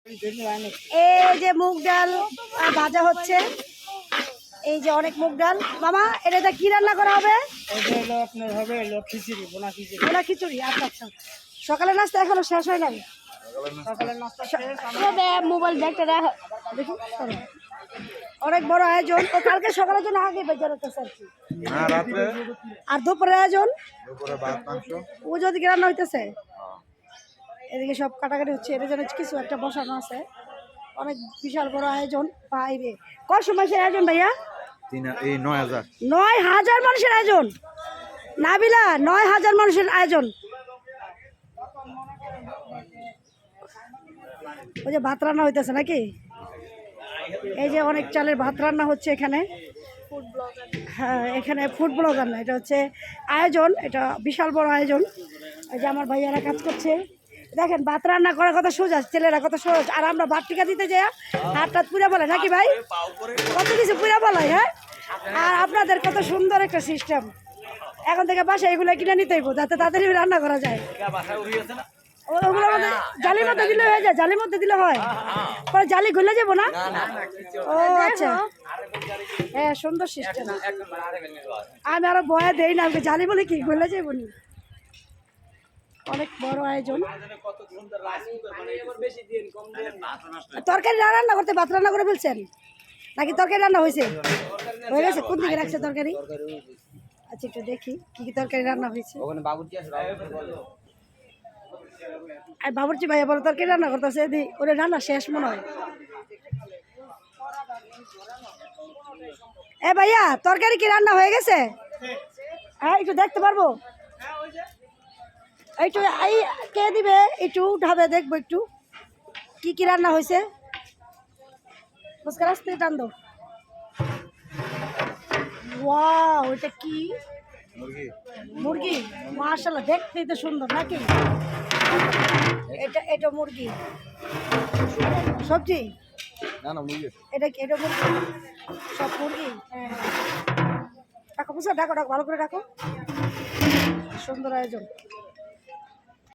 এই যে মুগ ডাল ভাজা হচ্ছে, এই যে অনেক মুগ ডাল। মামা এটা কি রান্না করা হবে? আপনার হবে খিচুড়ি, বোনা খিচুড়ি। বোনা খিচুড়ি, আচ্ছা আচ্ছা। সকালের নাস্তা এখনো শেষ হয় নাই? সকালের নাস্তা মোবাইল ব্যাগটা দেখি। অনেক বড় আয়োজন। তো কালকে সকালের জন্য আগে বেজে রাখতেছে আর কি। আর দুপুরের আয়োজন ও যদি রান্না হইতেছে, এদিকে সব কাটাকাটি হচ্ছে। এর জন্য কিছু একটা বসানো আছে। অনেক বিশাল বড় আয়োজন বাইরে। কত সময় সে আয়োজন ভাইয়া? 9,000 মানুষের আয়োজন। নাবিলা 9,000 মানুষের আয়োজন। ওই যে ভাত রান্না হইতেছে নাকি? এই যে অনেক চালের ভাত রান্না হচ্ছে এখানে। হ্যাঁ, এখানে ফুড ব্লগার না, এটা হচ্ছে আয়োজন। এটা বিশাল বড় আয়োজন। এই যে আমার ভাইয়ারা কাজ করছে। দেখেন ভাত রান্না করার কথা সোজা, ছেলেরা কত সহজ। আর আমরা ভাত টিকা দিতে যাই হাত টাত পুরা বলে নাকি ভাই? কত কিছু পুরা বলাই। হ্যাঁ, আর আপনাদের কত সুন্দর একটা সিস্টেম। এখন থেকে বাসায় এগুলো কিনে নিতে হইব যাতে তাড়াতাড়ি রান্না করা যায়। ওগুলোর মধ্যে জালির মধ্যে দিলে হয়ে যায়, জালির মধ্যে দিলে হয়। পরে জালি গলে যাবো না? ও আচ্ছা, হ্যাঁ সুন্দর সিস্টেম। আমি আরো ভয় দেই না, আমাকে জালি বলে কি গলে যাবো নি। অনেক বড় আয়োজন। তরকারি রান্না করতে ভাত রান্না করে ফেলছেন নাকি? তরকারি রান্না হয়েছে? হয়ে গেছে। কোন দিকে রাখছে তরকারি? আচ্ছা একটু দেখি কি কি তরকারি রান্না হয়েছে। আর বাবুর্চি ভাইয়া বলো তরকারি রান্না করতেছে, ওরে রান্না শেষ মনে হয়। এ ভাইয়া তরকারি কি রান্না হয়ে গেছে? হ্যাঁ একটু দেখতে পারবো? একটু এই কে দিবে একটু ঢাবে দেখবো একটু কি কি রান্না হয়েছে। মুস্কার আসতে টান দাও। ওয়াও, এটা কি? মুরগি। মাশাআল্লাহ, দেখতেই তো সুন্দর নাকি? এটা মুরগি সবজি না না মুরগি। এটা কি? এটা মুরগি, সব মুরগি। হ্যাঁ, ডাকো বুঝছো, ডাকো ডাকো ভালো করে ডাকো। সুন্দর আয়োজন।